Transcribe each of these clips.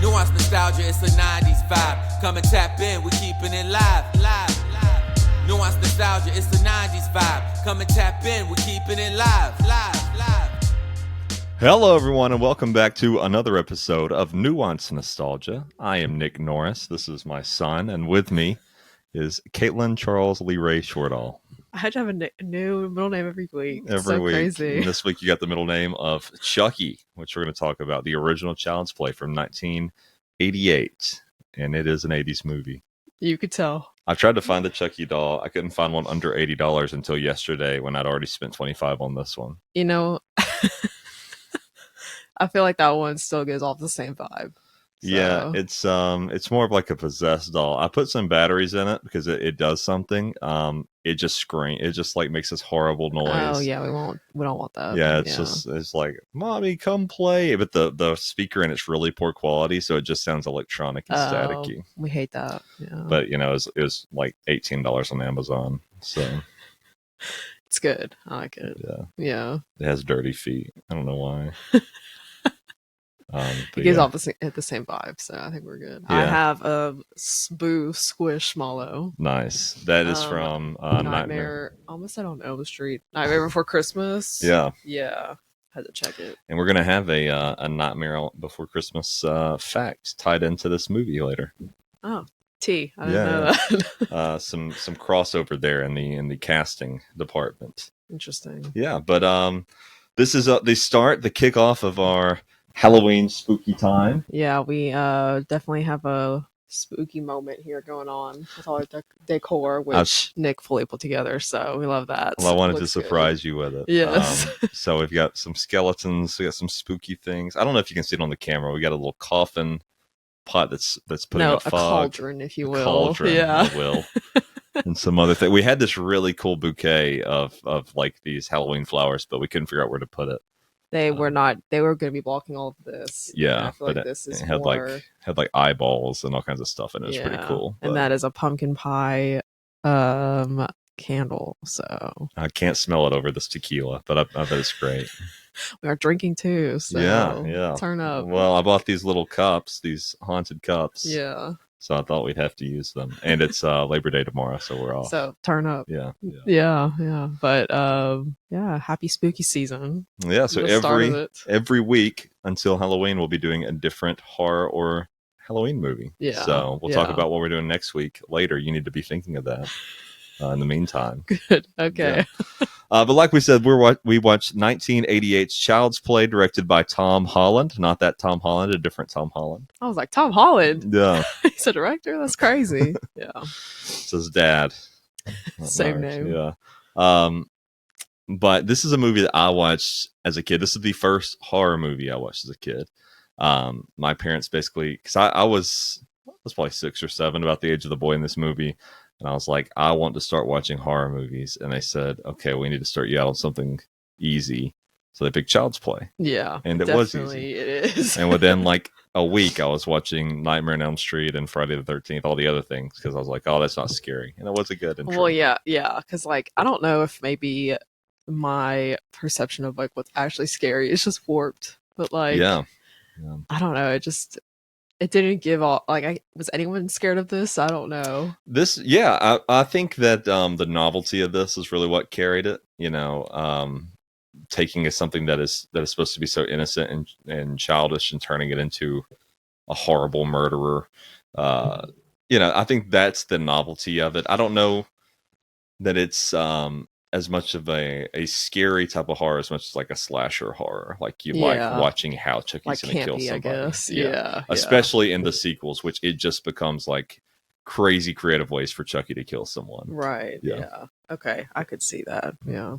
Nuanced nostalgia, it's a 90s vibe. Come and tap in, we keeping it live. Nuanced nostalgia, it's the 90s vibe. Come and tap in, we keeping it live. Hello, everyone, and welcome back to another episode of Nuanced Nostalgia. I am Nick Norris. This is my son, and with me is Caitlin Charles Lee Ray Shortall. I had to have a new middle name every week. Every week. Crazy. And this week you got the middle name of Chucky, which we're going to talk about, the original Child's Play from 1988. And it is an 80s movie. You could tell. I tried to find the Chucky doll. I couldn't find one under $80 until yesterday when I'd already spent $25 on this one. You know, I feel like that one still gives off the same vibe. So. Yeah, it's more of like a possessed doll. I put some batteries in it because it does something. It just screams. It just like makes this horrible noise. Oh yeah, we don't want that. Yeah, it's like, "Mommy, come play," but the speaker in it's really poor quality, so it just sounds electronic and staticky. We hate that. Yeah, but you know, it was like $18 on Amazon, so it's good. I like it. Yeah. It has dirty feet. I don't know why. It gives off the same vibe, so I think we're good. Yeah. I have a Boo Squishmallow. Nice. That is from Nightmare. Almost on Elm Street. Nightmare Before Christmas. Yeah. Had to check it. And we're gonna have a Nightmare Before Christmas fact tied into this movie later. Oh, I didn't know that. Some crossover there in the casting department. Interesting. Yeah, but this is the kickoff of our Halloween spooky time. Yeah, we definitely have a spooky moment here going on with all our decor, which Nick fully put together, so we love that. Well, I wanted to surprise you with it. Yes. So we've got some skeletons, we got some spooky things. I don't know if you can see it on the camera. We got a little coffin pot that's putting out fog. A cauldron, if you will. Cauldron, if you will. And some other thing. We had this really cool bouquet of like these Halloween flowers, but we couldn't figure out where to put it. They were going to be blocking all of this. Yeah, I feel like this is had more... like eyeballs and all kinds of stuff, and it was pretty cool. And that is a pumpkin pie candle. So I can't smell it over this tequila, but I bet it's great. We are drinking too. So yeah. Turn up. Well, I bought these little cups, these haunted cups. Yeah. So I thought we'd have to use them, and it's Labor Day tomorrow, so we're off. So turn up. Yeah. But happy spooky season. Yeah. So every week until Halloween, we'll be doing a different horror or Halloween movie. Yeah. So we'll talk about what we're doing next week later. You need to be thinking of that. In the meantime. Good. Okay. Yeah. But like we said, we watched 1988's Child's Play, directed by Tom Holland. Not that Tom Holland, a different Tom Holland. I was like, Tom Holland? Yeah. He's a director? That's crazy. Yeah. It's his dad. Same name. Yeah. But this is a movie that I watched as a kid. This is the first horror movie I watched as a kid. My parents basically, because I was probably 6 or 7, about the age of the boy in this movie. And I was like, I want to start watching horror movies. And they said, okay, we need to start you out on something easy. So they picked Child's Play. Yeah. And it was easy. It is. And within like a week, I was watching Nightmare on Elm Street and Friday the 13th, all the other things, because I was like, oh, that's not scary. And it was a good intro. Well, yeah. Because like, I don't know if maybe my perception of like what's actually scary is just warped. But like, yeah. I don't know. It didn't give all, like, was anyone scared of this? I don't know. I think that the novelty of this is really what carried it. You know, taking something that is supposed to be so innocent and childish and turning it into a horrible murderer. I think that's the novelty of it. I don't know that it's as much of a scary type of horror as much as like a slasher horror. Like you like watching how Chucky's like going to kill somebody. I guess. Yeah. Especially in the sequels, which it just becomes like crazy creative ways for Chucky to kill someone. Right. Yeah. Okay. I could see that. Yeah.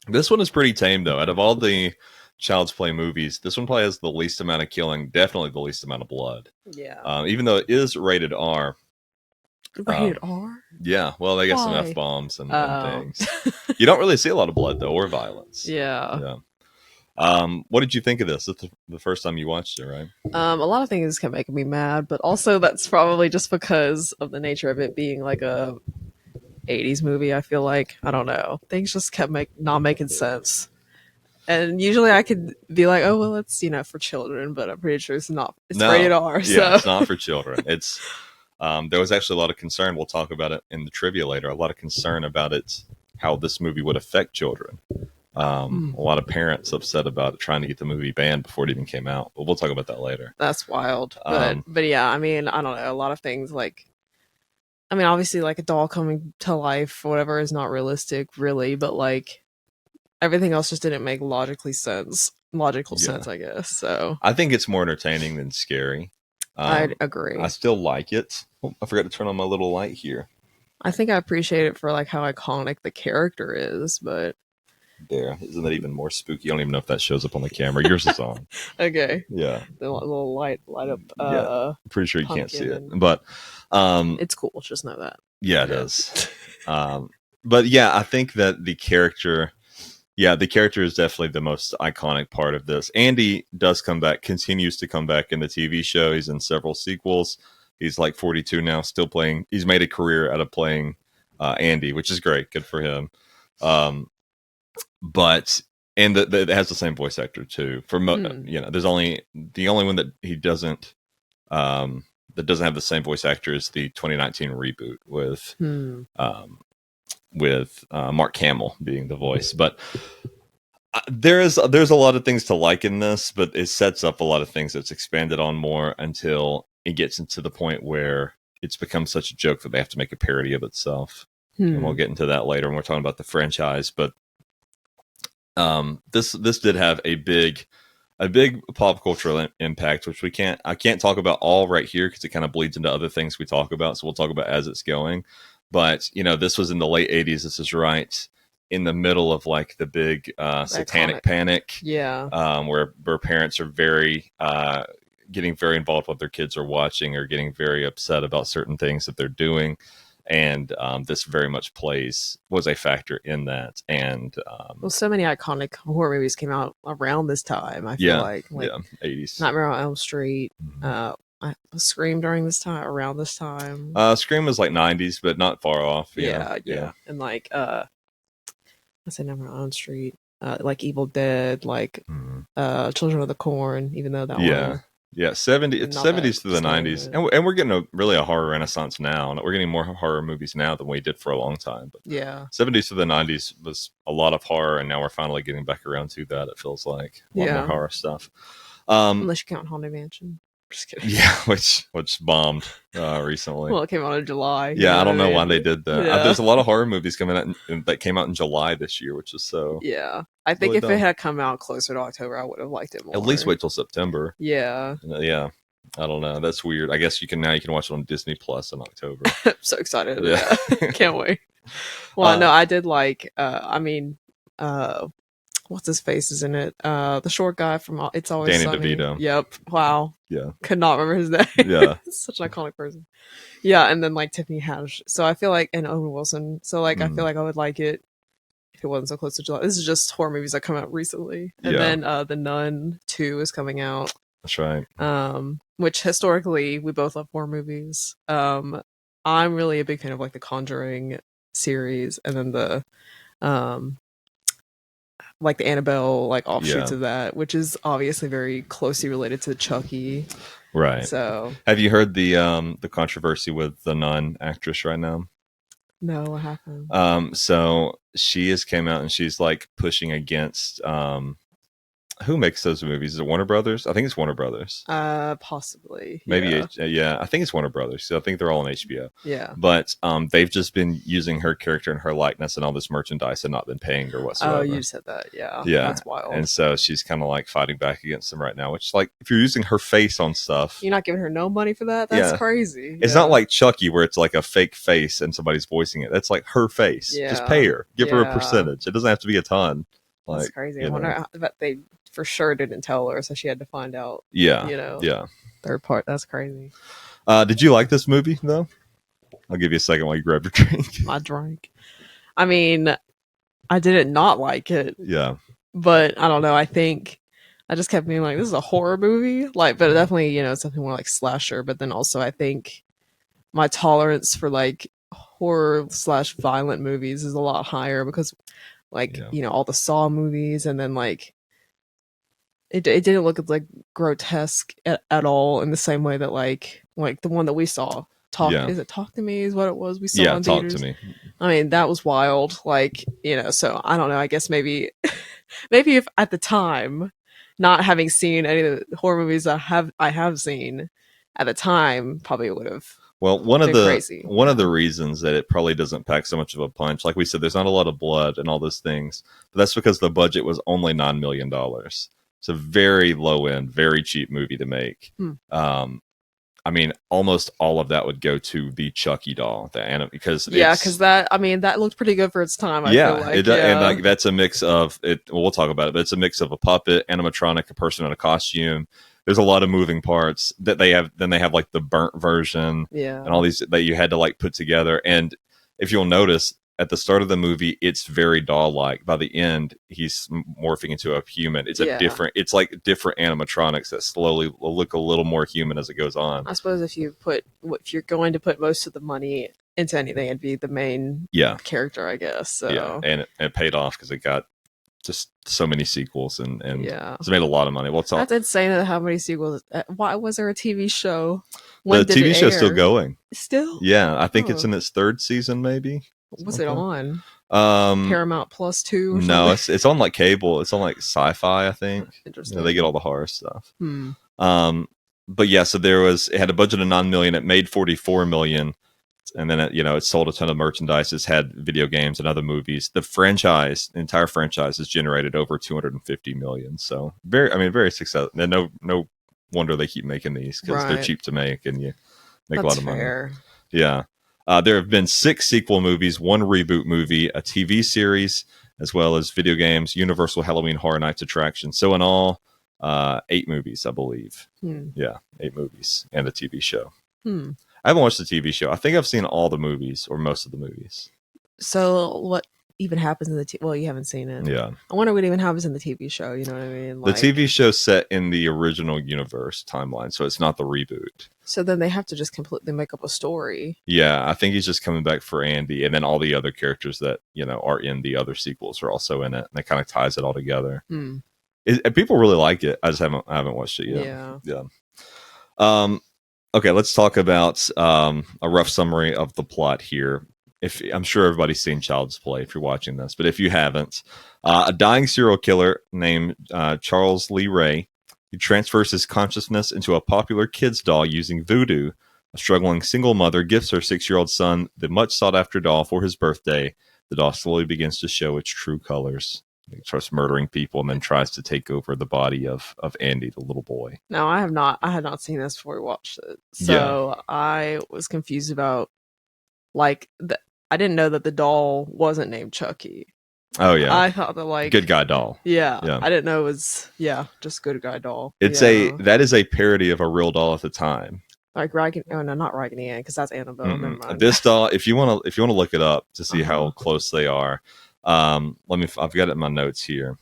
This one is pretty tame though. Out of all the Child's Play movies, this one probably has the least amount of killing, definitely the least amount of blood. Yeah. Even though it is rated R. Rated R? Yeah, well, they got some F-bombs and things. You don't really see a lot of blood, though, or violence. Yeah. What did you think of this? It's the first time you watched it, right? A lot of things kept making me mad, but also that's probably just because of the nature of it being like a 80s movie, I feel like. I don't know. Things just kept not making sense. And usually I could be like, oh well, it's for children, but I'm pretty sure it's not. It's No. rated R. So. Yeah, it's not for children. It's there was actually a lot of concern. We'll talk about it in the trivia later. A lot of concern about it, how this movie would affect children. A lot of parents upset about it, trying to get the movie banned before it even came out. But we'll talk about that later. That's wild. But yeah, I mean, I don't know. A lot of things obviously like a doll coming to life or whatever is not realistic really, but like everything else just didn't make logical sense, I guess. So I think it's more entertaining than scary. I agree. I still like it. Oh, I forgot to turn on my little light here. I think I appreciate it for like how iconic the character is, but there, isn't that even more spooky? I don't even know if that shows up on the camera. Yours is on. Okay. Yeah. The little light up. Yeah. I'm pretty sure you can't see it, but it's cool. Just know that. Yeah, it is. But yeah, I think that the character is definitely the most iconic part of this. Andy does come back, continues to come back in the TV show. He's in several sequels. He's like 42 now, still playing. He's made a career out of playing Andy, which is great. Good for him. But it has the same voice actor too. There's only the only one that he doesn't that doesn't have the same voice actor is the 2019 reboot with Mark Hamill being the voice. But there's a lot of things to like in this, but it sets up a lot of things that's expanded on more until it gets into the point where it's become such a joke that they have to make a parody of itself. And we'll get into that later when we're talking about the franchise. But this did have a big pop cultural impact, which I can't talk about all right here because it kind of bleeds into other things we talk about. So we'll talk about as it's going. But this was in the late 80s. This is right in the middle of like the big satanic panic. Yeah. Where parents are very getting very involved with what their kids are watching or getting very upset about certain things that they're doing. And this very much was a factor in that. And so many iconic horror movies came out around this time. I feel like 80s. Nightmare on Elm Street, Scream around this time. Scream was like 90s, but not far off. Yeah. And like I said, Nightmare on Elm Street, like Evil Dead, like Children of the Corn, even though that one. Yeah, 70s to the 90s. And we're getting a horror renaissance now. And we're getting more horror movies now than we did for a long time. But 70s to the 90s was a lot of horror, and now we're finally getting back around to that, it feels like. A lot more horror stuff. Unless you count Haunted Mansion. Just kidding. Yeah, which bombed recently. Well, it came out in July. Yeah, I don't know why they did that. There's a lot of horror movies coming out that came out in July this year, which is so. Yeah, I think if it had come out closer to October, I would have liked it more. At least wait till September. Yeah. Yeah. I don't know. That's weird. I guess you can watch it on Disney Plus in October. I'm so excited. Yeah. Can't wait. Well, no, I did like. What's his face is in it? The short guy from It's Always Danny Sunny. DeVito. Yep. Wow. Yeah. Could not remember his name. Yeah. Such an iconic person. Yeah, and then like Tiffany Haddish. So I feel like, and Owen Wilson. So like I feel like I would like it if it wasn't so close to July. This is just horror movies that come out recently. And then The Nun 2 is coming out. That's right. Which historically we both love horror movies. I'm really a big fan of like the Conjuring series, and then the like the Annabelle like offshoots of that, which is obviously very closely related to Chucky. Right. So have you heard the controversy with the Nun actress right now? No, what happened? So she has came out and she's like pushing against who makes those movies? Is it Warner Brothers? I think it's Warner Brothers. Possibly. Maybe. I think it's Warner Brothers. So I think they're all on HBO. Yeah. But they've just been using her character and her likeness and all this merchandise and not been paying her whatsoever. Oh, you said that. Yeah. Yeah. That's wild. And so she's kind of like fighting back against them right now, which like if you're using her face on stuff. You're not giving her no money for that? That's crazy. It's not like Chucky where it's like a fake face and somebody's voicing it. That's like her face. Yeah. Just pay her. Give her a percentage. It doesn't have to be a ton. Like, that's crazy. I wonder that they for sure didn't tell her, so she had to find out. Yeah. Yeah. Third part. That's crazy. Did you like this movie though? I'll give you a second while you grab your drink. My drink. I mean, I didn't not like it. Yeah. But I don't know. I think I just kept being like, this is a horror movie. Like, but definitely, something more like slasher. But then also I think my tolerance for like horror/violent movies is a lot higher because like, all the Saw movies and then like it didn't look like grotesque at all in the same way that like the one that we saw. Is it Talk to Me is what it was we saw in theaters? Talk to Me. I mean, that was wild. Like, so I don't know. I guess maybe if at the time, not having seen any of the horror movies I have seen at the time, probably would have. Well, one of the reasons that it probably doesn't pack so much of a punch, like we said, there's not a lot of blood and all those things, but that's because the budget was only $9 million. It's a very low end, very cheap movie to make. I mean, almost all of that would go to the Chucky doll, because that looked pretty good for its time. I feel like. And like that's a mix of it. Well, we'll talk about it, but it's a mix of a puppet, animatronic, a person in a costume. There's a lot of moving parts that they have. Then they have like the burnt version, and all these that you had to like put together. And if you'll notice, at the start of the movie, it's very doll-like. By the end, he's morphing into a human. It's it's like different animatronics that slowly look a little more human as it goes on. I suppose if you're going to put most of the money into anything, it'd be the main character, I guess. So. Yeah, and it paid off because it got just so many sequels and it's made a lot of money. That's insane how many sequels. Why was there a TV show? The TV show's still going. Still? Yeah, I think it's in its third season, maybe. What's it on? Paramount Plus 2 or no, it's on like cable. It's on like Sci-Fi, I think. Interesting. They get all the horror stuff. But yeah, so it had a budget of $9 million. It made $44 million, and then it sold a ton of merchandise. It's had video games and other movies. The entire franchise has generated over $250 million. So very successful. And no wonder they keep making these because they're cheap to make and you make a lot of money. Yeah. There have been 6 sequel movies, 1 reboot movie, a TV series, as well as video games, Universal Halloween Horror Nights attraction. So in all, 8 movies, I believe. Yeah, 8 movies and a TV show. I haven't watched the TV show. I think I've seen all the movies or most of the movies. So what even happens in the well, you haven't seen it. Yeah. I wonder what even happens in the TV show, you know what I mean? The TV show set in the original universe timeline, so it's not the reboot. So then they have to just completely make up a story. Yeah, I think he's just coming back for Andy, and then all the other characters that, are in the other sequels are also in it, and it kind of ties it all together. People really like it. I haven't watched it yet. Yeah. Okay, let's talk about a rough summary of the plot here. I'm sure everybody's seen Child's Play if you're watching this, but if you haven't, a dying serial killer named Charles Lee Ray, he transfers his consciousness into a popular kid's doll using voodoo. A struggling single mother gives her 6-year-old son the much sought after doll for his birthday. The doll slowly begins to show its true colors. He starts murdering people and then tries to take over the body of Andy, the little boy. No, I had not seen this before we watched it. So I was confused about I didn't know that the doll wasn't named Chucky. Oh yeah, I thought that good guy doll. Yeah, I didn't know it was just good guy doll. That is a parody of a real doll at the time. Like Raggedy, not Raggedy Ann, because that's Annabelle. Never mind. This doll, if you want to look it up to see how close they are, I've got it in my notes here.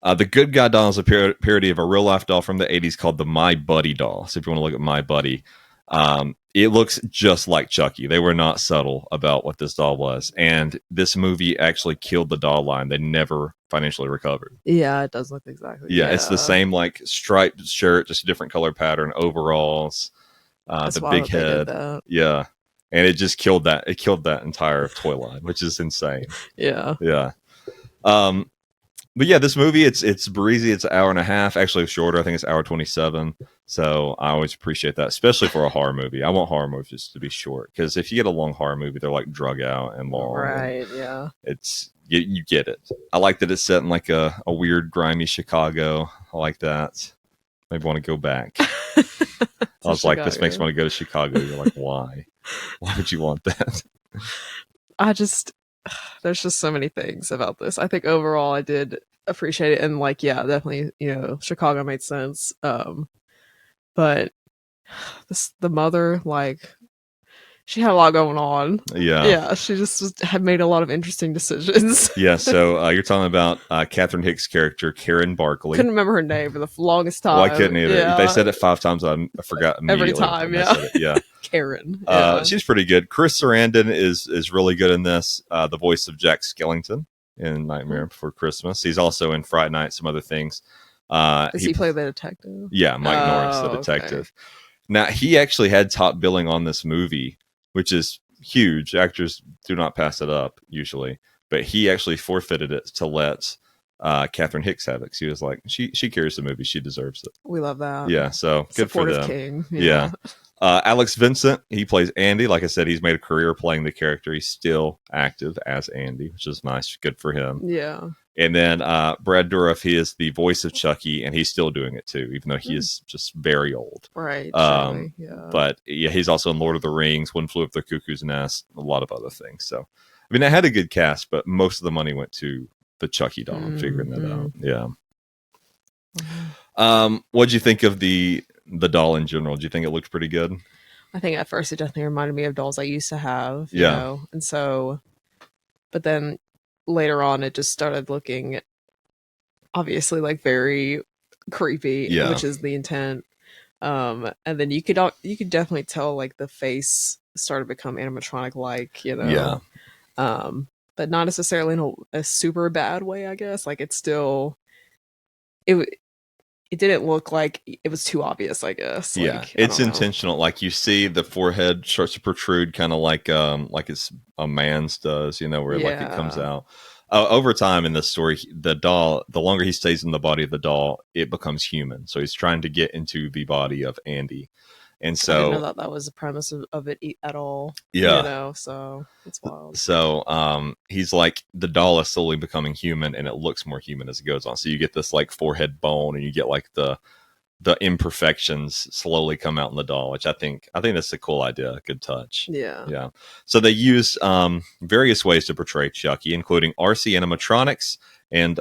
The Good Guy doll is a parody of a real life doll from the 80s called the My Buddy doll. So if you want to look at My Buddy, it looks just like Chucky. They were not subtle about what this doll was. And this movie actually killed the doll line. They never financially recovered. Yeah, it does look exactly. Yeah, it's the same striped shirt, just a different color pattern, overalls, the big head. Yeah. And it just killed that. It killed that entire toy line, which is insane. Yeah. Yeah. But yeah, this movie, it's breezy. It's an hour and a half, actually shorter. I think it's hour 27. So I always appreciate that, especially for a horror movie. I want horror movies to be short because if you get a long horror movie, they're like drug out and long. Right. Yeah. You get it. I like that it's set in like a weird, grimy Chicago. I like that. Maybe want to go back. I was like, this makes me want to go to Chicago. You're like, why? Why would you want that? There's just so many things about this. I think overall I did appreciate it, and definitely, Chicago made sense. But the mother, she had a lot going on. Yeah, she just had made a lot of interesting decisions. Yeah, so you're talking about Catherine Hicks' character, Karen Barkley. Couldn't remember her name for the longest time. Well, I couldn't either. Yeah. They said it 5 times. I forgot immediately. Every time, yeah. Karen. She's pretty good. Chris Sarandon is really good in this. The voice of Jack Skellington. in Nightmare Before Christmas. He's also in Fright Night, some other things. Does he play the detective? Yeah, Mike Norris, the detective. Okay. Now, he actually had top billing on this movie, which is huge. Actors do not pass it up usually, but he actually forfeited it to let Catherine Hicks have it. She was like, she carries the movie. She deserves it. We love that. Yeah, so good for them. King. Yeah. Alex Vincent, he plays Andy. Like I said, he's made a career playing the character. He's still active as Andy, which is nice. Good for him. Yeah. And then Brad Dourif, he is the voice of Chucky, and he's still doing it too, even though he is just very old. Right. Yeah. But yeah, he's also in Lord of the Rings, One Flew Over the Cuckoo's Nest, a lot of other things. So, I mean, I had a good cast, but most of the money went to the Chucky doll. I'm figuring that out. Yeah. What'd you think of the doll in general? Do you think it looked pretty good? I think at first it definitely reminded me of dolls I used to have. You know? And so, but then later on it just started looking obviously like very creepy, which is the intent. And then you could definitely tell like the face started to become animatronic like, you know. But not necessarily in a super bad way, I guess. Like it's still it didn't look like it was too obvious, I guess. Like, it's intentional. Like you see the forehead starts to protrude kind of like it's a man's does, you know, where like it comes out. Over time in this story, the doll, the longer he stays in the body of the doll, it becomes human. So he's trying to get into the body of Andy. And so I didn't know that was the premise of it at all. Yeah. You know, so it's wild. So he's like, the doll is slowly becoming human, and it looks more human as it goes on. So you get this like forehead bone, and you get like the imperfections slowly come out in the doll, which I think that's a cool idea. Good touch. Yeah. So they use various ways to portray Chucky, including RC animatronics and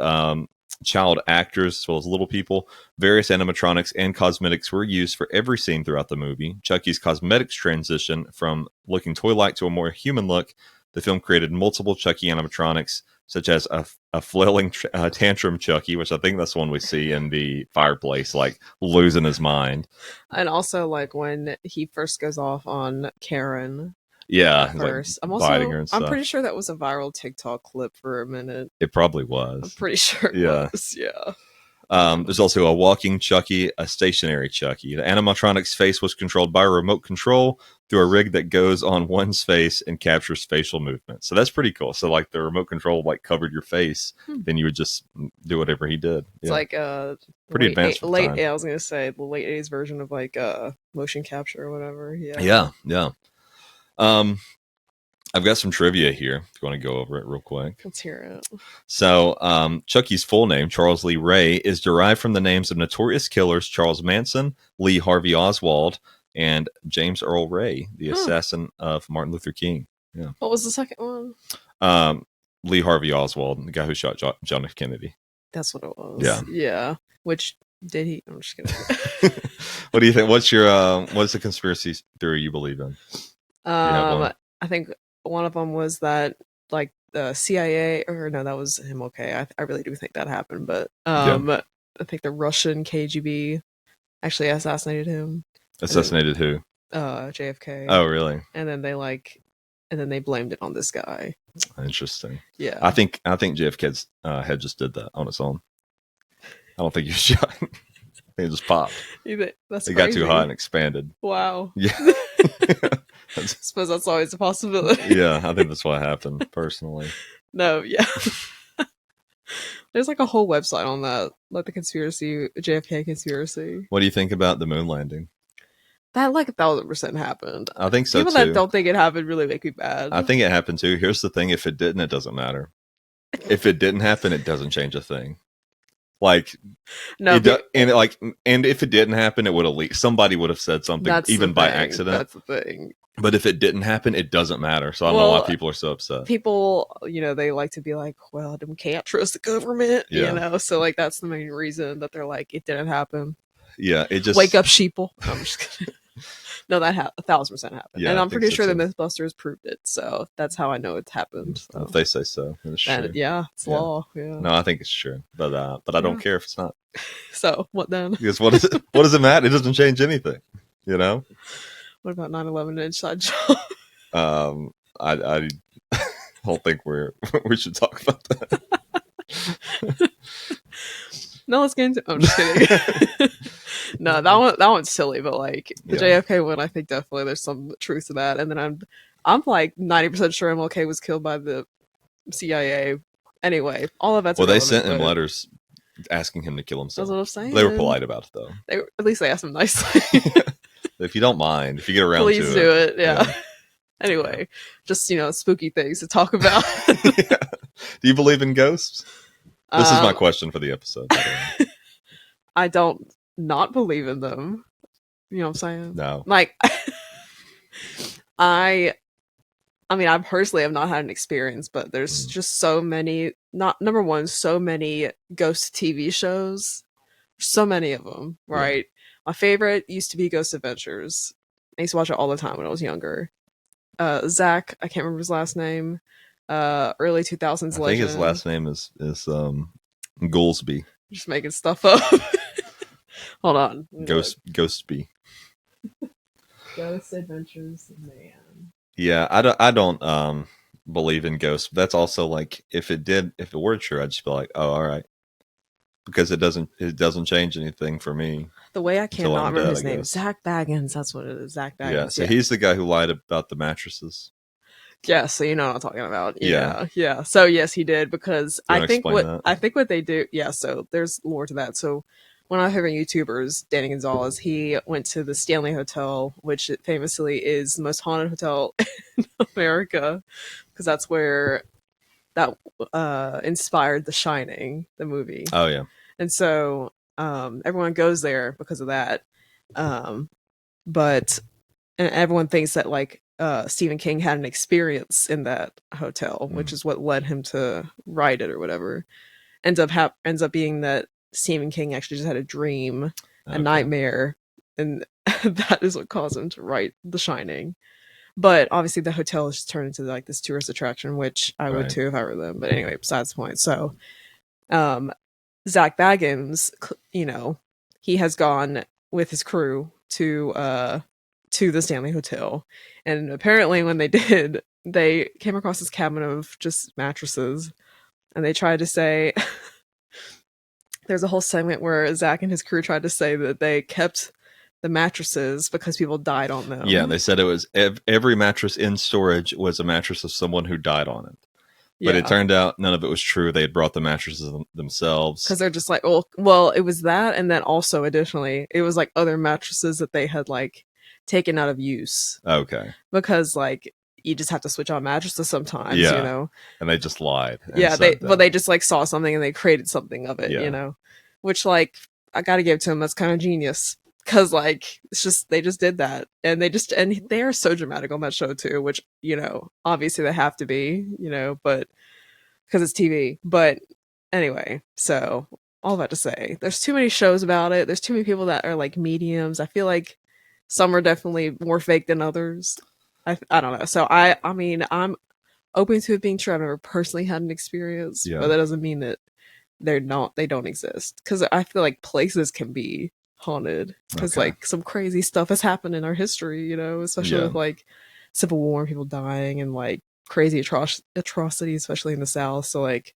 child actors, as well as little people. Various animatronics and cosmetics were used for every scene throughout the movie. Chucky's cosmetics transition from looking toy-like to a more human look. The film created multiple Chucky animatronics, such as a flailing tantrum Chucky, which I think that's the one we see in the fireplace, like losing his mind. And also, like when he first goes off on Karen. Yeah, first. Like biting her and stuff. I'm pretty sure that was a viral TikTok clip for a minute. It probably was. I'm pretty sure it was. Yeah. There's also a walking Chucky, a stationary Chucky. The animatronic's face was controlled by a remote control through a rig that goes on one's face and captures facial movement. So that's pretty cool. So like the remote control like covered your face, then you would just do whatever he did. It's like pretty advanced. Late, I was gonna say the late 80s version of like motion capture or whatever. Yeah. I've got some trivia here if you want to go over it real quick. Let's hear it. So Chucky's full name, Charles Lee Ray, is derived from the names of notorious killers Charles Manson, Lee Harvey Oswald, and James Earl Ray, the assassin of Martin Luther King. Yeah. What was the second one? Lee Harvey Oswald, the guy who shot John F. Kennedy. That's what it was. Yeah. Which did he? I'm just kidding. What do you think? What's the conspiracy theory you believe in? I think one of them was that like the CIA, or no, that was MLK. I really do think that happened, but I think the Russian KGB actually assassinated him. Assassinated who? JFK. Oh, really? And then they blamed it on this guy. Interesting. Yeah. I think JFK's head just did that on its own. I don't think he was shot. I think it just popped. That's it crazy. got too hot and expanded. Wow. Yeah. I suppose that's always a possibility. Yeah, I think that's what happened, personally. No, yeah. There's like a whole website on that, like the JFK conspiracy. What do you think about the moon landing? That like 1,000% happened. I think so, People too. that don't think it happened really make me mad. I think it happened, too. Here's the thing. If it didn't, it doesn't matter. If it didn't happen, it doesn't change a thing. Like, no, and if it didn't happen, it would have leaked. Somebody would have said something, even by accident. That's the thing. But if it didn't happen, it doesn't matter. So I don't know why people are so upset. People, they like to be like, well, we can't trust the government, So like that's the main reason that they're like, it didn't happen. Yeah, it just wake up, sheeple. I'm just kidding. No, that 1,000% happened, yeah, and I'm pretty sure the MythBusters proved it. So that's how I know it's happened. So. If they say so, it's true. It's law. Yeah. No, I think it's true, but I don't care if it's not. So what then? Because what does it matter? It doesn't change anything. What about 9/11 inside job? I don't think we should talk about that. No, let's get into. I'm just kidding. No, that one's silly, but like the JFK one, I think definitely there's some truth to that. And then I'm like 90% sure MLK was killed by the CIA. Anyway, all of that's well. They sent him letters asking him to kill himself. That's what I'm saying. They were polite about it though. At least they asked him nicely. If you don't mind, if you get around please to do it. Yeah. Anyway, just spooky things to talk about. Yeah. Do you believe in ghosts? This is my question for the episode. I don't not believe in them. You know what I'm saying? No. Like, I mean, I personally have not had an experience, but there's just so many, number one, so many ghost TV shows. So many of them, right? Yeah. My favorite used to be Ghost Adventures. I used to watch it all the time when I was younger. Zach, I can't remember his last name. Early 2000s legend. I think his last name is Goolsby. Just making stuff up. Hold on. Ghostby. Ghost Adventures, man. Yeah, I don't believe in ghosts. That's also like if it were true, I'd just be like, oh, all right, because it doesn't change anything for me. The way I cannot remember his name, Zach Baggins. That's what it is, Zach Baggins. Yeah, so he's the guy who lied about the mattresses. Yeah, so you know what I'm talking about. Yeah. So yes, he did because I think what they do. Yeah, so there's lore to that. So one of my favorite YouTubers, Danny Gonzalez, he went to the Stanley Hotel, which famously is the most haunted hotel in America, because that's where that inspired The Shining, the movie. Oh yeah. And so everyone goes there because of that. But everyone thinks that like Stephen King had an experience in that hotel, which is what led him to write it or whatever. Ends up being that Stephen King actually just had a dream, a nightmare, and that is what caused him to write The Shining. But obviously the hotel has just turned into like this tourist attraction, which I would too if I were them. But anyway, besides the point. So Zach Baggins, he has gone with his crew to the Stanley Hotel, and apparently when they did, they came across this cabin of just mattresses, and they tried to say there's a whole segment where Zach and his crew tried to say that they kept the mattresses because people died on them. Yeah, they said it was every mattress in storage was a mattress of someone who died on it. But it turned out none of it was true. They had brought the mattresses themselves. Because they're just like, well, it was that, and then also additionally, it was like other mattresses that they had like taken out of use. Okay. Because like you just have to switch on mattresses sometimes, you know. And they just lied. Yeah, they just like saw something and they created something of it, you know. Which like I gotta give to them, that's kind of genius. Because like it's just they just did that, and they are so dramatic on that show too, which obviously they have to be, but because it's TV. But anyway, so all that to say, there's too many shows about it. There's too many people that are like mediums. I feel like some are definitely more fake than others. I don't know. So I mean I'm open to it being true. I've never personally had an experience, but that doesn't mean that they don't exist. Because I feel like places can be haunted because like some crazy stuff has happened in our history, especially with like Civil War and people dying and like crazy atrocities, especially in the South. So like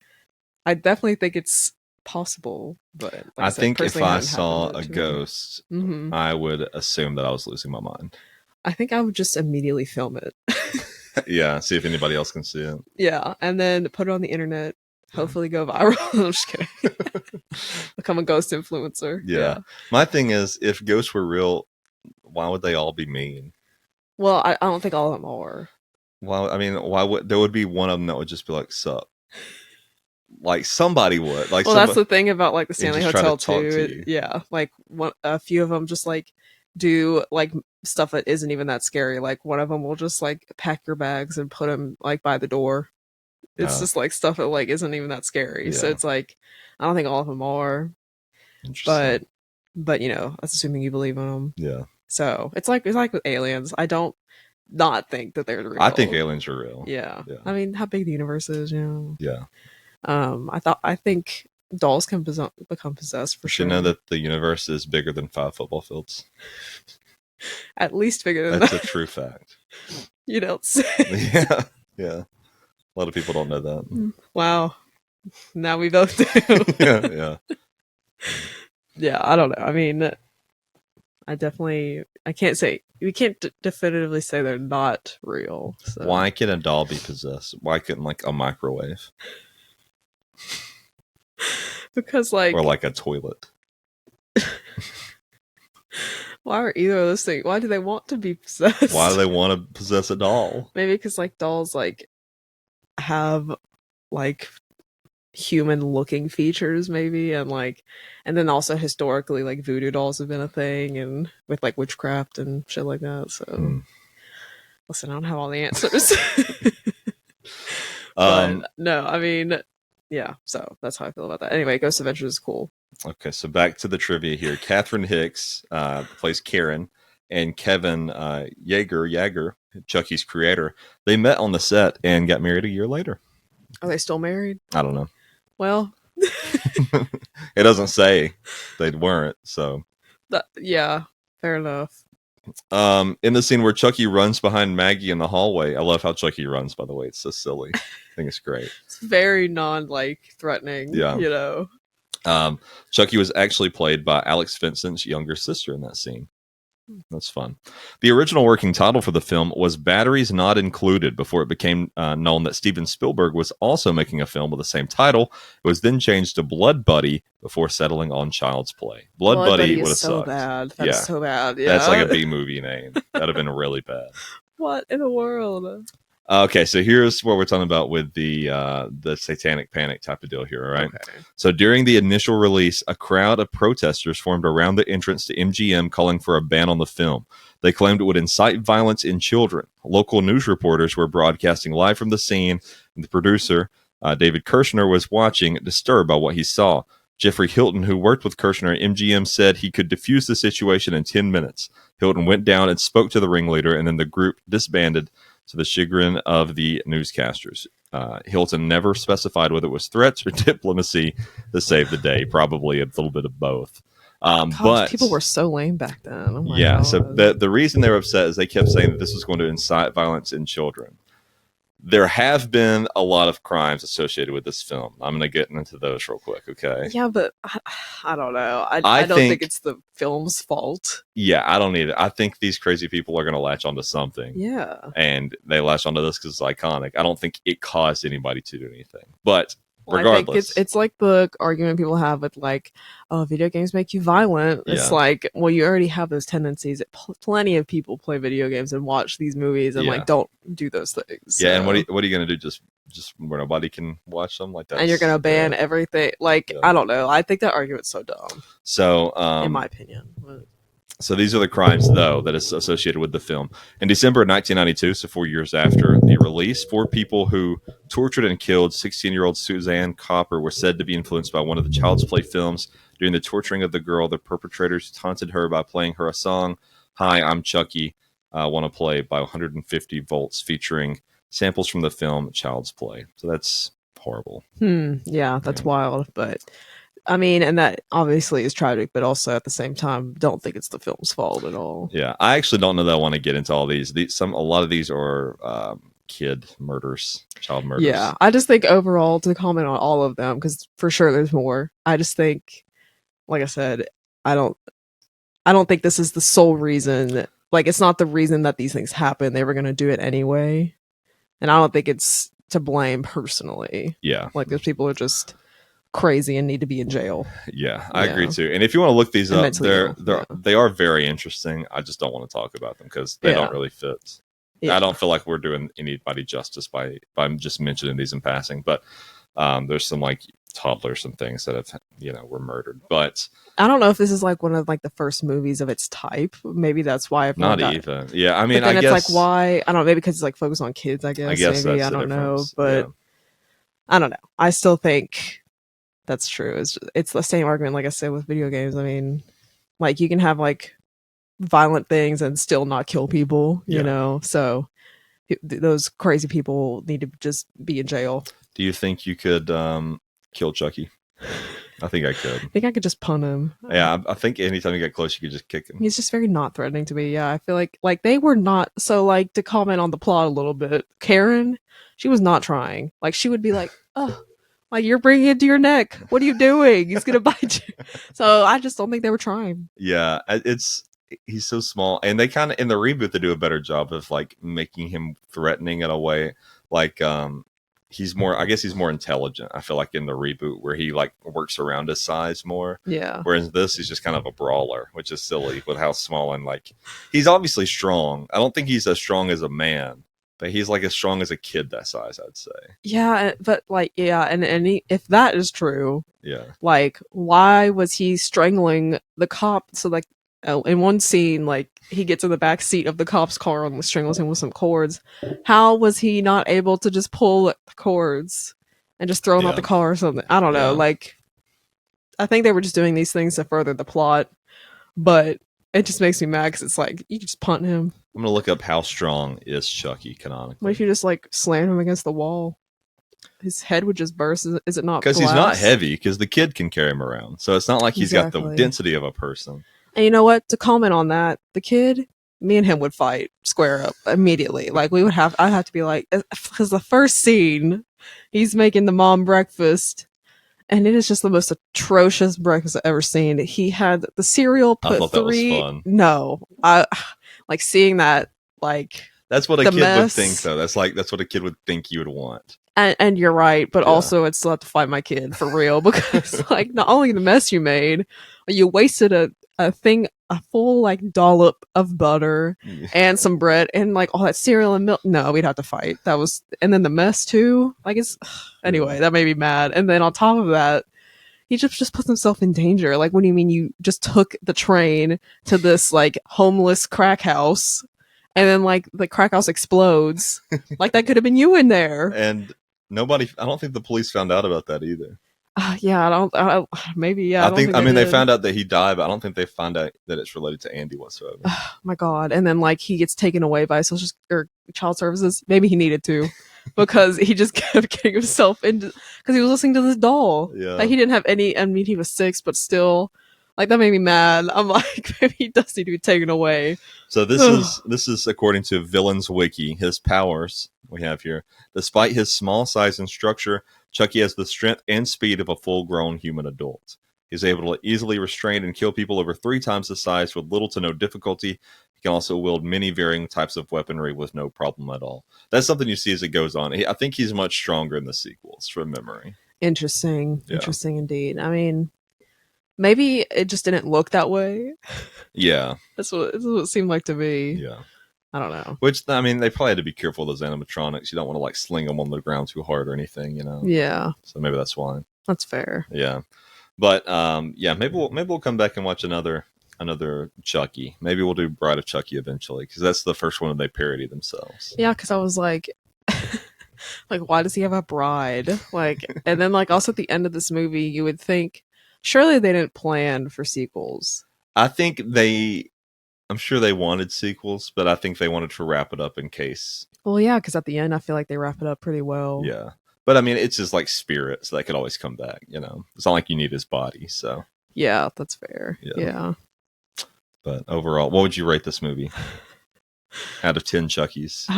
I definitely think it's possible, but like I think if I saw a ghost, I would assume that I was losing my mind. I think I would just immediately film it. Yeah, see if anybody else can see it. Yeah, and then put it on the internet. Hopefully go viral. I'm just kidding. Become a ghost influencer. Yeah. My thing is, if ghosts were real, why would they all be mean? Well, I don't think all of them are. Well, I mean, why would there would be one of them that would just be like, sup? Like somebody would. Like, that's the thing about like the Stanley Hotel too. Yeah, like a few of them just like do like stuff that isn't even that scary. Like one of them will just like pack your bags and put them like by the door. It's just like stuff that like isn't even that scary. So it's like I don't think all of them are. But that's assuming you believe in them. Yeah. So it's like with aliens. I don't not think that they're real. I think aliens are real. Yeah. I mean, how big the universe is, Yeah. I think dolls can become possessed for sure. You know that the universe is bigger than 5 football fields. At least bigger than That's a true fact. You don't say. Yeah. A lot of people don't know that. Wow. Now we both do. Yeah. Yeah, I don't know. I mean, I can't say, we can't definitively say they're not real. So. Why can a doll be possessed? Why couldn't like a microwave? Because like, or like a toilet. Why are either of those things? Why do they want to be possessed? Why do they want to possess a doll? Maybe because like dolls like have like human looking features maybe, and then also historically like voodoo dolls have been a thing, and with like witchcraft and shit like that. So listen, I don't have all the answers. But no, I mean, yeah, so that's how I feel about that. Anyway, Ghost Adventures is cool. Okay, so back to the trivia here. Catherine Hicks plays Karen, and Kevin Yeager, Chucky's creator, they met on the set and got married a year later. Are they still married? I don't know. Well, it doesn't say they weren't, so. Yeah, fair enough. In the scene where Chucky runs behind Maggie in the hallway, I love how Chucky runs, by the way. It's so silly. I think it's great. It's very threatening, yeah. You know. Chucky was actually played by Alex Vincent's younger sister in that scene. That's fun. The original working title for the film was Batteries Not Included before it became known that Steven Spielberg was also making a film with the same title. It was then changed to Blood Buddy before settling on Child's Play. Blood Buddy would have so sucked. Bad. That's so bad. Yeah. That's like a B-movie name. That'd have been really bad. What in the world? Okay, so here's what we're talking about with the satanic panic type of deal here, all right? Okay. So during the initial release, a crowd of protesters formed around the entrance to MGM calling for a ban on the film. They claimed it would incite violence in children. Local news reporters were broadcasting live from the scene, and the producer, David Kirshner, was watching, disturbed by what he saw. Jeffrey Hilton, who worked with Kirshner at MGM, said he could defuse the situation in 10 minutes. Hilton went down and spoke to the ringleader, and then the group disbanded to the chagrin of the newscasters. Hilton never specified whether it was threats or diplomacy to save the day. Probably a little bit of both. But people were so lame back then. Oh my yeah, God. so the reason they were upset is they kept saying that this was going to incite violence in children. There have been a lot of crimes associated with this film. I'm going to get into those real quick, okay? Yeah, but I don't know. I don't think it's the film's fault. Yeah, I don't either. I think these crazy people are going to latch onto something. Yeah. And they latch onto this because it's iconic. I don't think it caused anybody to do anything. But regardless. I think it's like the argument people have with like, oh, video games make you violent. It's like, well, you already have those tendencies. Plenty of people play video games and watch these movies and like don't do those things. Yeah, so. And what are you going to do? Just where nobody can watch them like that? And you're going to ban everything? Like, I don't know. I think that argument's so dumb. So, in my opinion. So these are the crimes, though, that is associated with the film. In December of 1992, so 4 years after the release, 4 people who tortured and killed 16-year-old Suzanne Copper were said to be influenced by one of the Child's Play films. During the torturing of the girl, the perpetrators taunted her by playing her a song, Hi, I'm Chucky, Want to Play, by 150 volts, featuring samples from the film Child's Play. So that's horrible. Yeah, that's wild, but... I mean, and that obviously is tragic, but also at the same time, don't think it's the film's fault at all. Yeah, I actually don't know that I want to get into all these. A lot of these are kid murders, child murders. Yeah, I just think overall, to comment on all of them, because for sure there's more. I just think, like I said, I don't think this is the sole reason. Like, it's not the reason that these things happen. They were going to do it anyway, and I don't think it's to blame personally. Yeah, like those people are just crazy and need to be in jail. Yeah, I agree too. And if you want to look these up, they are very interesting. I just don't want to talk about them because they don't really fit. I don't feel like we're doing anybody justice by just mentioning these in passing. But there's some like toddlers and things that have were murdered. But I don't know if this is like one of like the first movies of its type. Maybe that's why I've not even. Yeah, I mean, but then I it's guess like why I don't know. Maybe because it's like focused on kids. I guess maybe I don't know, but I don't know. I still think. That's true. It's the same argument, like I said, with video games. I mean, like you can have like violent things and still not kill people, you know? So those crazy people need to just be in jail. Do you think you could kill Chucky? I think I could. I think I could just punt him. Yeah, I think anytime you get close, you could just kick him. He's just very not threatening to me. Yeah, I feel like they were not. So like to comment on the plot a little bit, Karen, she was not trying. Like she would be like, oh, like you're bringing it to your neck. What are you doing? He's gonna bite you. So I just don't think they were trying. Yeah, he's so small, and they kind of in the reboot they do a better job of like making him threatening in a way. Like he's more, I guess he's more intelligent. I feel like in the reboot where he like works around his size more. Yeah. Whereas this he's just kind of a brawler, which is silly with how small, and like he's obviously strong. I don't think he's as strong as a man, but he's like as strong as a kid that size, I'd say. Yeah, but like and if that is true, Yeah. like why was he strangling the cop? So like in one scene, like he gets in the back seat of the cop's car and strangles him with some cords. How was he not able to just pull the cords and just throw him out the car or something? I don't know. Like, I think they were just doing these things to further the plot, but it just makes me mad because it's like you can just punt him. I'm gonna look up how strong is Chucky canonically. What if you just like slam him against the wall? His head would just burst. Is it not? Because he's not heavy. Because the kid can carry him around, so it's not like he's got the density of a person. And you know what? To comment on that, the kid, me and him would fight square up immediately. Like I'd have to be like, because the first scene, he's making the mom breakfast, and it is just the most atrocious breakfast I've ever seen. He had the cereal put I thought that was fun. No, I like seeing that. Like that's what a kid would think, though. That's what a kid would think you would want. And you're right, but also I'd still have to fight my kid for real because like not only the mess you made, you wasted a full like dollop of butter and some bread and like all that cereal and milk. No, we'd have to fight. And then the mess too. Like it's anyway, that made me mad. And then on top of that, he just puts himself in danger. Like, what do you mean you just took the train to this like homeless crack house and then like the crack house explodes? Like that could have been you in there. And I don't think the police found out about that either. Yeah, maybe, yeah. I mean, they found out that he died, but I don't think they found out that it's related to Andy whatsoever. Oh my God. And then, like, he gets taken away by child services. Maybe he needed to, because he just kept getting himself into, because he was listening to this doll. Yeah. Like, he didn't have any, I mean, he was 6, but still, like, that made me mad. I'm like, maybe he does need to be taken away. So this is according to Villains Wiki, his powers we have here. Despite his small size and structure, Chucky has the strength and speed of a full-grown human adult. He's able to easily restrain and kill people over 3 times the size with little to no difficulty. He can also wield many varying types of weaponry with no problem at all. That's something you see as it goes on. I think he's much stronger in the sequels, from memory. Interesting. Yeah. Interesting indeed. I mean, maybe it just didn't look that way. Yeah. That's what it seemed like to me. Yeah. I don't know. Which, I mean, they probably had to be careful of those animatronics. You don't want to, like, sling them on the ground too hard or anything, you know? Yeah. So maybe that's why. That's fair. Yeah. But, yeah, maybe we'll come back and watch another Chucky. Maybe we'll do Bride of Chucky eventually, because that's the first one that they parody themselves. Yeah, because I was like... like, why does he have a bride? Like, and then, like, also at the end of this movie, you would think, surely they didn't plan for sequels. I think I'm sure they wanted sequels, but I think they wanted to wrap it up in case. Well, yeah, because at the end, I feel like they wrap it up pretty well. Yeah. But, I mean, it's just like spirit, so that could always come back, you know? It's not like you need his body, so. Yeah, that's fair. Yeah. But overall, what would you rate this movie? Out of 10 Chuckies.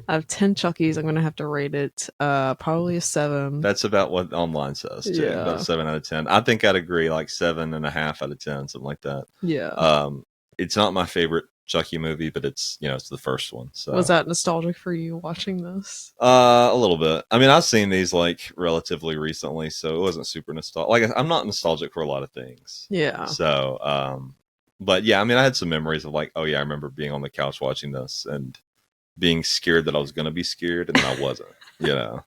Out of 10 Chuckies, I'm going to have to rate it probably a 7. That's about what online says, too. Yeah. About 7 out of 10. I think I'd agree, like 7.5 out of 10, something like that. Yeah. It's not my favorite Chucky movie, but it's the first one. So was that nostalgic for you watching this? A little bit. I mean, I've seen these like relatively recently, so it wasn't super nostalgic. Like, I'm not nostalgic for a lot of things. Yeah. So, but yeah, I mean, I had some memories of like, oh yeah, I remember being on the couch watching this and being scared that I was going to be scared, and then I wasn't, you know.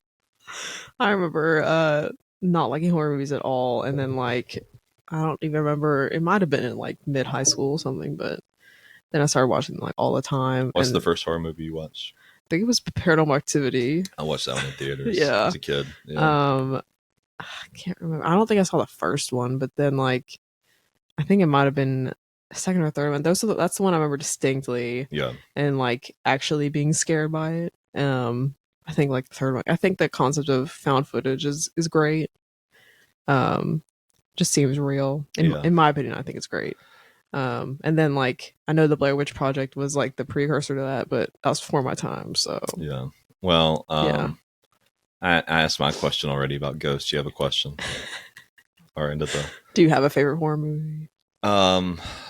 I remember not liking horror movies at all, and then like I don't even remember, it might have been in like mid high school or something, but then I started watching them like all the time. What's the first horror movie you watched? I think it was Paranormal Activity. I watched that one in theaters. Yeah, as a kid. Yeah. I can't remember. I don't think I saw the first one, but then like I think it might have been second or third one. That's the one I remember distinctly. Yeah. And like actually being scared by it. I think like the third one. I think the concept of found footage is great. Just seems real. In my opinion, I think it's great. And then like I know the Blair Witch Project was like the precursor to that, but that was before my time. So yeah. Well, yeah. I asked my question already about ghosts. Do you have a question? Or into the. Do you have a favorite horror movie?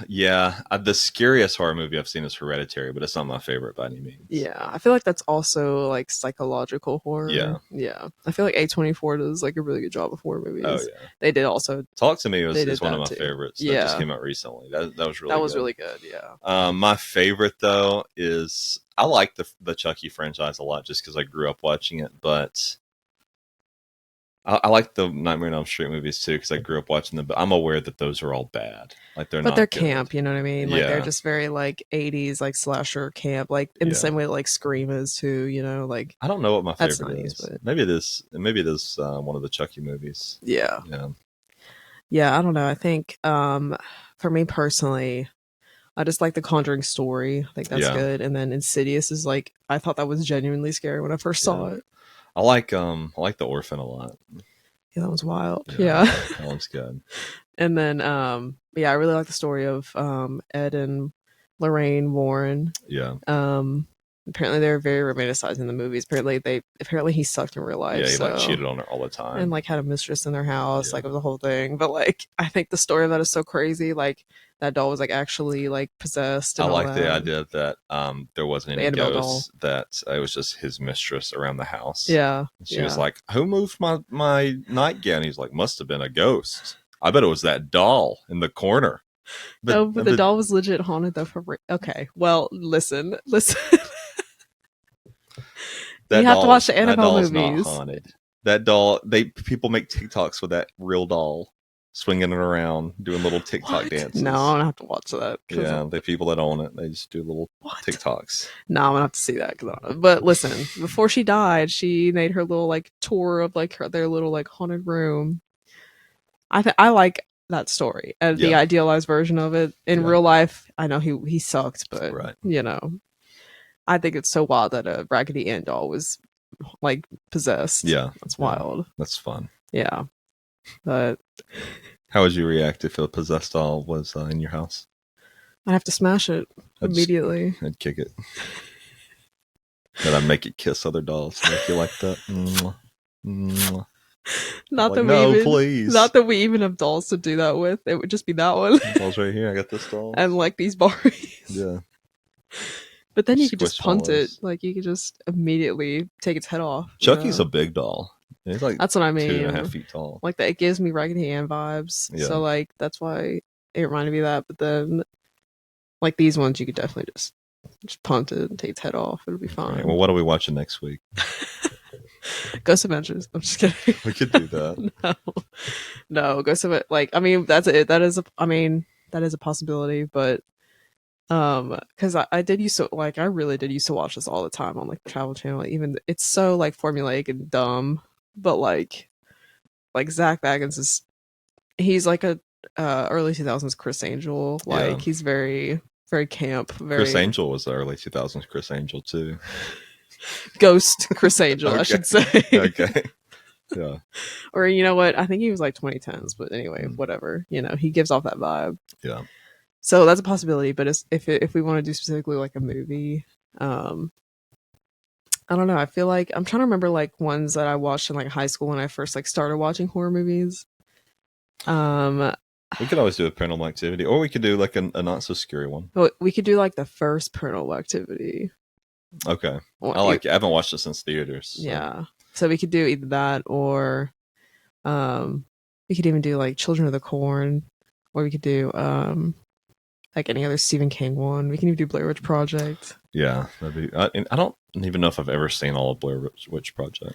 Yeah, the scariest horror movie I've seen is Hereditary, but it's not my favorite by any means. Yeah, I feel like that's also like psychological horror. Yeah. I feel like A24 does like a really good job of horror movies. Oh yeah, they did also. Talk to Me is one of my favorites. Yeah, that just came out recently. That was really really good. Yeah. My favorite though is I like the Chucky franchise a lot just because I grew up watching it, but. I like the Nightmare on Elm Street movies too because I grew up watching them, but I'm aware that those are all bad. Like they're not. But they're good. camp, you know what I mean? Like they're just very like 80s like slasher camp, like in the same way like Scream is too. You know, like I don't know what my favorite nice, is. but. Maybe it is one of the Chucky movies. Yeah. I don't know. I think for me personally, I just like the Conjuring story. I think that's good. And then Insidious is like I thought that was genuinely scary when I first saw it. I like The Orphan a lot. Yeah, that was wild. Yeah. That one's good. And then I really like the story of Ed and Lorraine Warren. Yeah. Apparently they're very romanticized in the movies. Apparently he sucked in real life. Yeah, he like cheated on her all the time. And like had a mistress in their house, like of the whole thing. But like I think the story of that is so crazy. Like that doll was like actually like possessed. And I like the idea that there wasn't any ghosts, that it was just his mistress around the house. Yeah. She was like, "Who moved my nightgown?" He's like, "Must have been a ghost. I bet it was that doll in the corner." But the doll was legit haunted though. Okay, well, listen. You have to watch the Annabelle movies. Not haunted. That doll, people make TikToks with that real doll, swinging it around, doing little TikTok dances. No, I'm gonna have to watch that. Yeah, the people that own it, they just do little TikToks. No, I'm gonna have to see that. But listen, before she died, she made her little like tour of like their little like haunted room. I like that story and the idealized version of it. In real life, I know he sucked, but you know. I think it's so wild that a Raggedy Ann doll was like possessed. Yeah. That's wild. That's fun. Yeah. But how would you react if a possessed doll was in your house? I'd have to smash it immediately. I'd kick it. Then I'd make it kiss other dolls. Make you like that. Mwah. Mwah. Not like, that please. Not that we even have dolls to do that with. It would just be that one. Doll's right here. I got this doll. And like these Barbies. Yeah. But then you could just punt it. Like you could just immediately take its head off. Chucky's a big doll. He's like that's what I mean. 2.5 feet tall. Like that, it gives me Raggedy Ann vibes. Yeah. So like that's why it reminded me of that. But then, like these ones, you could definitely just punt it and take its head off. It'll be fine. Right, well, what are we watching next week? Ghost Adventures. I'm just kidding. We could do that. No, Ghost Adventures. Like I mean, that's it. That is a possibility, but. Because I really did used to watch this all the time on like the Travel Channel. Even it's so like formulaic and dumb, but like Zach Baggins he's like a early 2000s Chris Angel. Like he's very very camp. Chris Angel was the early 2000s Chris Angel too. Ghost Chris Angel, okay. I should say. Okay. Yeah. Or you know what? I think he was like 2010s, but anyway, whatever. You know, he gives off that vibe. Yeah. So that's a possibility, but if we want to do specifically like a movie, I don't know. I feel like I'm trying to remember like ones that I watched in like high school when I first like started watching horror movies. We could always do a Paranormal Activity, or we could do like a not so scary one. But we could do like the first Paranormal Activity. Okay, I like it. I haven't watched it since theaters. So. Yeah, so we could do either that, or we could even do like Children of the Corn, or we could do like any other Stephen King one. We can even do Blair Witch Project. Yeah, that'd be. I don't even know if I've ever seen all of Blair Witch Project.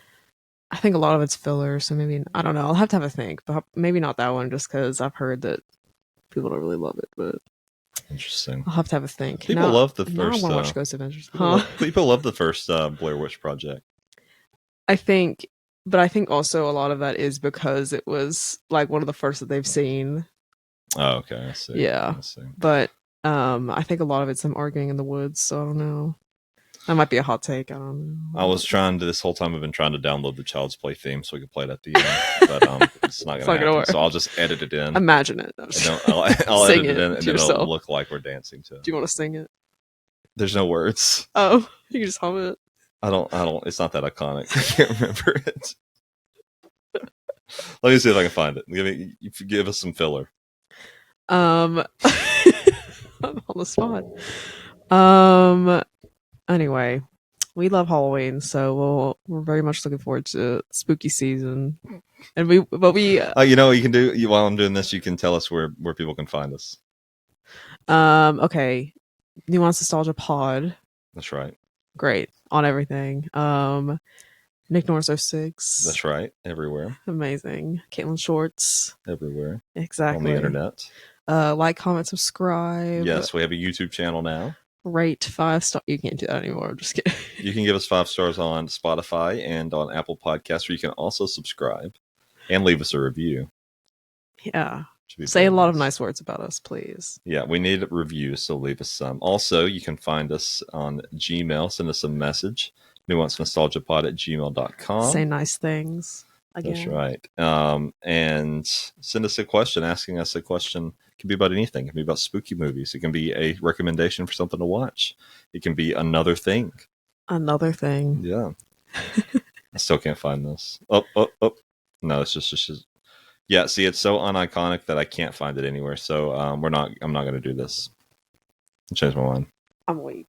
I think a lot of it's filler, so maybe I don't know. I'll have to have a think, but maybe not that one, just because I've heard that people don't really love it. But interesting. I'll have to have a think. People love the first. I want to watch Ghost Adventures. People love the first Blair Witch Project. I think also a lot of that is because it was like one of the first that they've seen. Oh, okay. I see. Yeah. I see. But I think a lot of it's them arguing in the woods, so I don't know. That might be a hot take. I don't know. I was trying to, this whole time I've been trying to download the Child's Play theme so we could play it at the end, but it's not going to happen. Work. So I'll just edit it in. Imagine it. I'll edit it in, and then it'll look like we're dancing to it. Do you want to sing it? There's no words. Oh, you can just hum it. I don't. It's not that iconic. I can't remember it. Let me see if I can find it. Give us some filler. I'm on the spot. Anyway, we love Halloween, so we're very much looking forward to spooky season. And you know what you can do while I'm doing this, you can tell us where people can find us. Okay. Nuanced Nostalgia Pod. That's right. Great. On everything. Nick Norris 06. That's right. Everywhere. Amazing. Caitlin Shorts. Everywhere. Exactly. On the internet. Like, comment, subscribe. Yes, we have a YouTube channel now. Rate 5 stars. You can't do that anymore. I'm just kidding. You can give us 5 stars on Spotify and on Apple Podcasts, where you can also subscribe and leave us a review. Yeah. Say a lot of nice words about us, please. Yeah, we need reviews, so leave us some. Also, you can find us on Gmail. Send us a message. nuancednostalgiapod@gmail.com. Say nice things. Again. That's right. And send us a question, asking us a question. It can be about anything. It can be about spooky movies. It can be a recommendation for something to watch. It can be another thing. Another thing. Yeah. I still can't find this. Oh. No, it's just yeah, see, it's so uniconic that I can't find it anywhere. So I'm not going to do this. I changed my mind. I'm weak.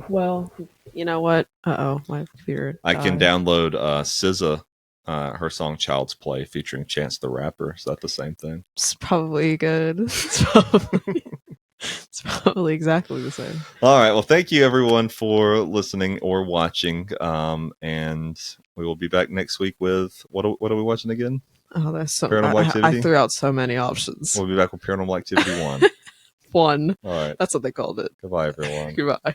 Well, you know what? My computer. I can download SZA, her song "Child's Play" featuring Chance the Rapper. Is that the same thing? It's probably good. It's probably exactly the same. All right. Well, thank you everyone for listening or watching. And we will be back next week with what are we watching again? Oh, there's so Paranormal Activity. I threw out so many options. We'll be back with Paranormal Activity 1. 1. All right. That's what they called it. Goodbye, everyone. Goodbye.